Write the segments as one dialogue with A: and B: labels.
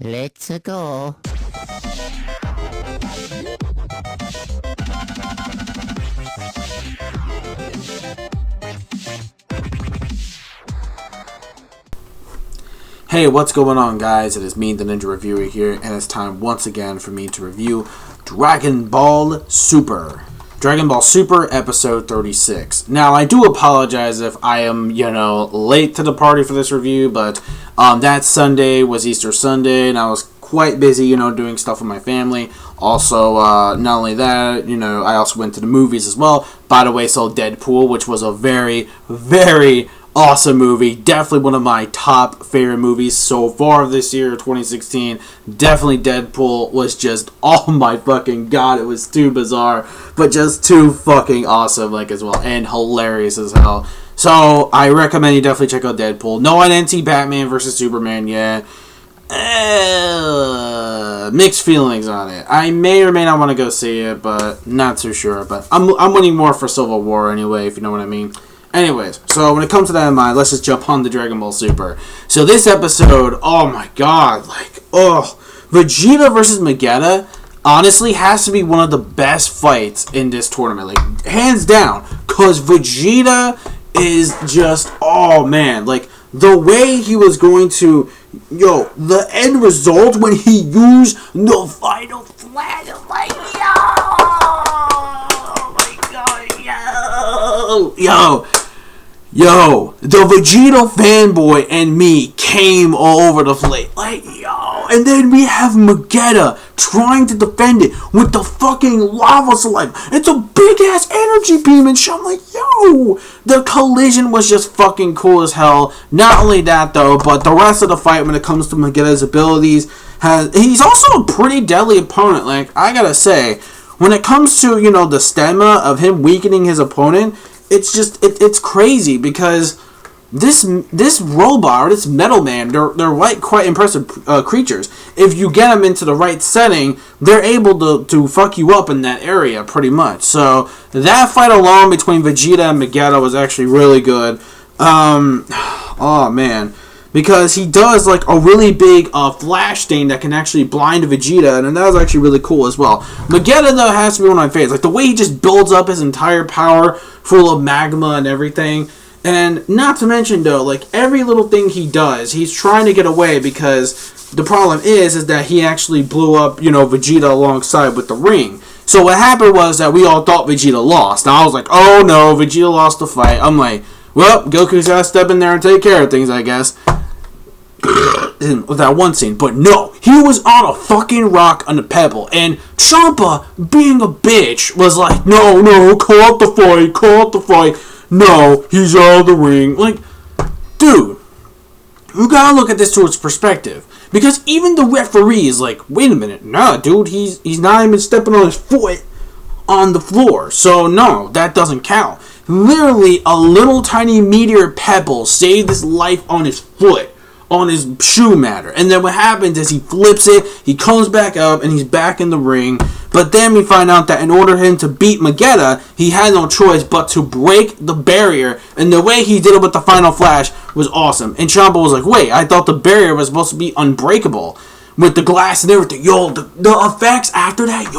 A: Let's go.
B: Hey, what's going on, guys? It is me, the Ninja Reviewer here, and it's time once again for me to review Dragon Ball Super. Dragon Ball Super episode 36. Now, I do apologize if I am, late to the party for this review, but that Sunday was Easter Sunday, and I was quite busy, doing stuff with my family. Also, not only that, I also went to the movies as well. By the way, saw Deadpool, which was a very, very awesome movie. Definitely one of my top favorite movies so far this year, 2016. Definitely Deadpool was just, oh my fucking god, it was too bizarre, but just too fucking awesome, as well, and hilarious as hell. So, I recommend you definitely check out Deadpool. No, I didn't see Batman vs. Superman yet. Mixed feelings on it. I may or may not want to go see it, but not too sure. But I'm winning more for Civil War anyway, if you know what I mean. Anyways, so when it comes to that in mind, let's just jump on the Dragon Ball Super. So this episode, oh my god, Vegeta versus MAGETTA honestly has to be one of the best fights in this tournament, hands down, because Vegeta is just, oh man, the way he was going to, the end result when he used the final flash, oh my god, the Vegeta fanboy and me came all over the place. And then we have MAGETTA trying to defend it with the fucking lava slime. It's a big ass energy beam and shit. I'm the collision was just fucking cool as hell. Not only that though, but the rest of the fight when it comes to MAGETTA's abilities, he's also a pretty deadly opponent. I gotta say, when it comes to, the stamina of him weakening his opponent, it's crazy because this robot or this metal man, they're quite impressive creatures. If you get them into the right setting, they're able to fuck you up in that area pretty much. So that fight alone between Vegeta and MAGETTA was actually really good. Oh man, because he does a really big flash thing that can actually blind Vegeta, and that was actually really cool as well. MAGETTA though has to be one of my favorites. The way he just builds up his entire power full of magma and everything. And not to mention though, every little thing he does, he's trying to get away because the problem is that he actually blew up, Vegeta alongside with the ring. So what happened was that we all thought Vegeta lost. Now I was oh no, Vegeta lost the fight. I'm well, Goku's gotta step in there and take care of things, I guess. With that one scene, but no, he was on a fucking rock on a pebble, and Champa, being a bitch, was no, call out the fight, no, he's out of the ring. Dude, you gotta look at this to its perspective, because even the referee is wait a minute, nah, dude, he's not even stepping on his foot on the floor, so no, that doesn't count. Literally, a little tiny meteor pebble saved his life on his foot, on his shoe matter. And then what happens is he flips it, he comes back up, and he's back in the ring. But then we find out that in order for him to beat MAGETTA, he had no choice but to break the barrier. And the way he did it with the final flash was awesome. And Champa was wait, I thought the barrier was supposed to be unbreakable with the glass and everything. The effects after that,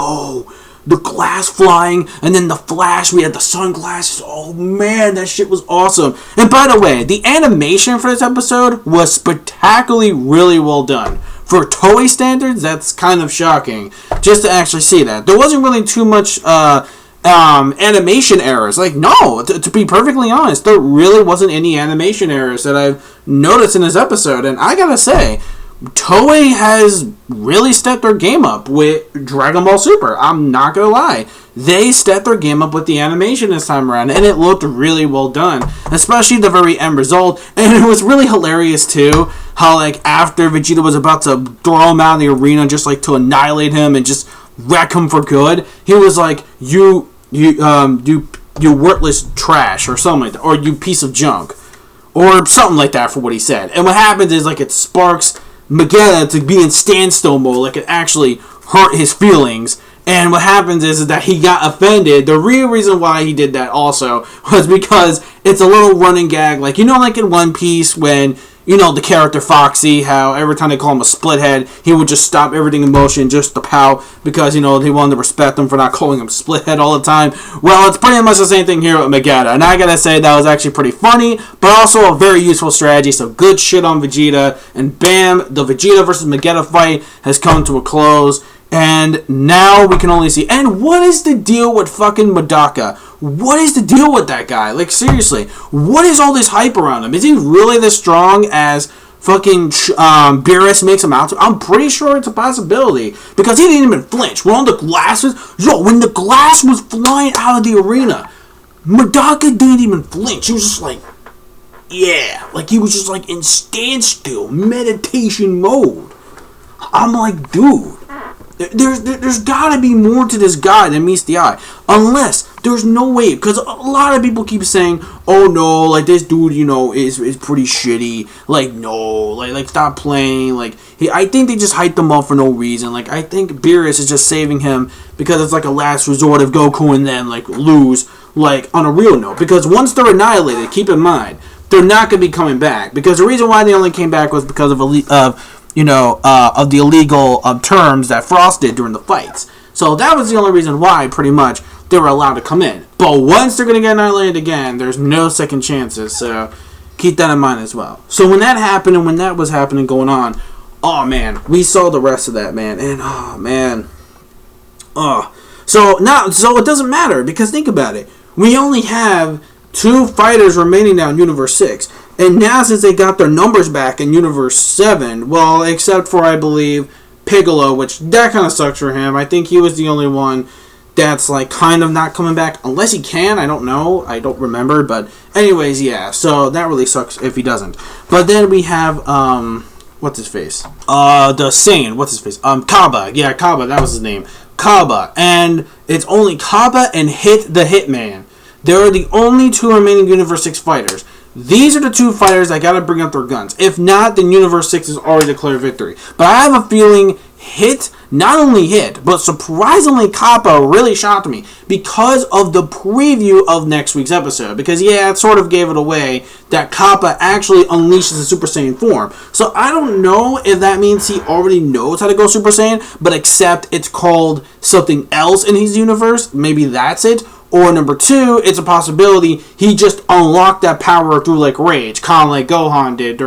B: the glass flying, and then the flash, we had the sunglasses. Oh man, that shit was awesome. And by the way, the animation for this episode was spectacularly really well done. For Toei standards, that's kind of shocking, just to actually see that. There wasn't really too much animation errors. No, to be perfectly honest, there really wasn't any animation errors that I've noticed in this episode. And I gotta say, Toei has really stepped their game up with Dragon Ball Super. I'm not gonna lie. They stepped their game up with the animation this time around, and it looked really well done. Especially the very end result. And it was really hilarious too, how after Vegeta was about to throw him out of the arena just to annihilate him and just wreck him for good, he was you worthless trash, or something like that, or you piece of junk, or something like that for what he said. And what happens is it sparks MAGETTA to be in standstill mode, it actually hurt his feelings. And what happens is that he got offended. The real reason why he did that also was because it's a little running gag, in One Piece when you know, the character Foxy, how every time they call him a split head, he would just stop everything in motion just to pout because, you know, they wanted to respect him for not calling him split head all the time. Well, it's pretty much the same thing here with MAGETTA, and I gotta say that was actually pretty funny, but also a very useful strategy, so good shit on Vegeta, and bam, the Vegeta versus MAGETTA fight has come to a close. And now we can only see. And what is the deal with fucking Madaka? What is the deal with that guy? Like, seriously, what is all this hype around him? Is he really this strong as fucking Beerus makes him out to? I'm pretty sure it's a possibility. Because he didn't even flinch. When all the glass was... Yo, when the glass was flying out of the arena, Madaka didn't even flinch. He was just like... Yeah. Like, he was just like in standstill, meditation mode. I'm like, dude... There's gotta be more to this guy than meets the eye. Unless, there's no way, because a lot of people keep saying, oh no, like, this dude, you know, is pretty shitty. Like, no, like stop playing. Like, I think they just hyped him up for no reason. Like, I think Beerus is just saving him because it's like a last resort if Goku and them, like, lose, like, on a real note. Because once they're annihilated, keep in mind, they're not gonna be coming back. Because the reason why they only came back was because of of the illegal terms that Frost did during the fights. So that was the only reason why, pretty much, they were allowed to come in. But once they're going to get annihilated again, there's no second chances. So keep that in mind as well. So when that happened and when that was happening going on, oh man, we saw the rest of that, man. And oh man. So it doesn't matter, because think about it. We only have 2 fighters remaining now in Universe 6. And now, since they got their numbers back in Universe 7, well, except for, I believe, Piccolo, which that kind of sucks for him. I think he was the only one that's, like, kind of not coming back. Unless he can, I don't know. I don't remember. But anyways, yeah. So that really sucks if he doesn't. But then we have, what's his face? The Saiyan. What's his face? CAPPA. Yeah, CAPPA. That was his name. CAPPA. And it's only CAPPA and Hit the Hitman. They're the only 2 remaining Universe 6 fighters. These are the 2 fighters that gotta bring up their guns. If not, then Universe 6 is already declared victory. But I have a feeling not only Hit, but surprisingly CAPPA really shocked me because of the preview of next week's episode. Because, yeah, it sort of gave it away that CAPPA actually unleashes a Super Saiyan form. So I don't know if that means he already knows how to go Super Saiyan, but except it's called something else in his universe. Maybe that's it. Or number 2, it's a possibility he just unlocked that power through, like, rage, kind of like Gohan did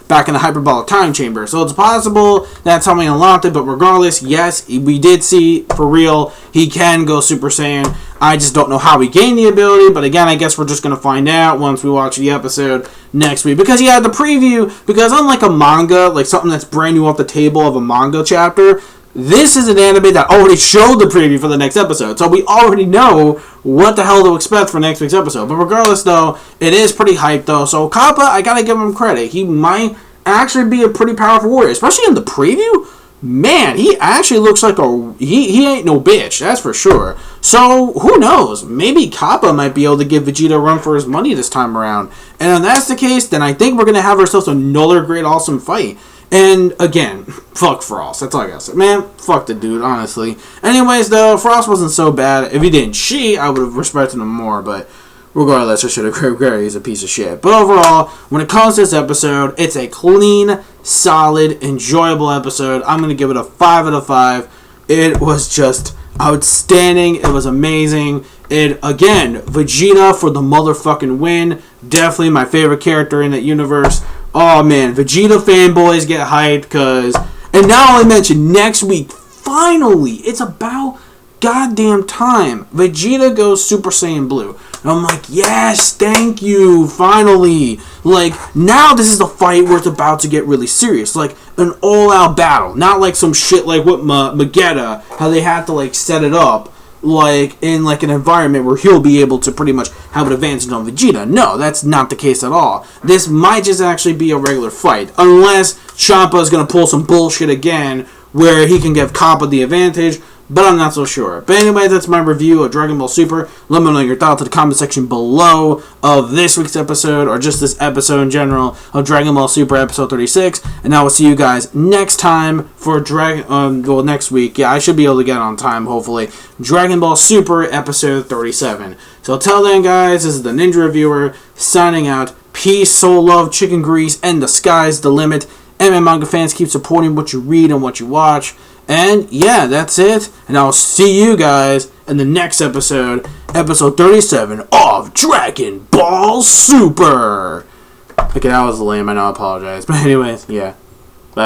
B: back in the hyperbolic time chamber. So it's possible that's how he unlocked it, but regardless, yes, we did see, for real, he can go Super Saiyan. I just don't know how he gained the ability, but again, I guess we're just going to find out once we watch the episode next week. Because, yeah, the preview, because unlike a manga, like something that's brand new off the table of a manga chapter, this is an anime that already showed the preview for the next episode, so we already know what the hell to expect for next week's episode. But regardless, though, it is pretty hyped, though. So CAPPA, I gotta give him credit. He might actually be a pretty powerful warrior, especially in the preview. Man, he actually looks like he ain't no bitch, that's for sure. So, who knows? Maybe CAPPA might be able to give Vegeta a run for his money this time around. And if that's the case, then I think we're gonna have ourselves another great, awesome fight. And again, fuck Frost. That's all I gotta say. Man, fuck the dude, honestly. Anyways, though, Frost wasn't so bad. If he didn't cheat, I would have respected him more. But regardless, I should have agreed he's a piece of shit. But overall, when it comes to this episode, it's a clean, solid, enjoyable episode. I'm gonna give it a 5 out of 5. It was just outstanding. It was amazing. Again, Vegeta for the motherfucking win. Definitely my favorite character in that universe. Oh man, Vegeta fanboys get hyped because... And not only mention, next week, finally, it's about goddamn time. Vegeta goes Super Saiyan Blue. And I'm like, yes, thank you, finally. Like, now this is the fight where it's about to get really serious. Like, an all-out battle. Not like some shit like with MAGETTA, how they had to, like, set it up. Like, in, like, an environment where he'll be able to pretty much have an advantage on Vegeta. No, that's not the case at all. This might just actually be a regular fight. Unless Champa is going to pull some bullshit again where he can give CAPPA the advantage. But I'm not so sure. But anyway, that's my review of Dragon Ball Super. Let me know your thoughts in the comment section below of this week's episode, or just this episode in general of Dragon Ball Super episode 36. And I will see you guys next time for next week. Yeah, I should be able to get on time, hopefully. Dragon Ball Super episode 37. So till then, guys, this is the Ninja Reviewer signing out. Peace, soul, love, chicken grease, and the sky's the limit. MM Manga fans, keep supporting what you read and what you watch. And yeah, that's it. And I'll see you guys in the next episode, episode 37 of Dragon Ball Super. Okay, that was lame. I know. I apologize. But anyways, yeah.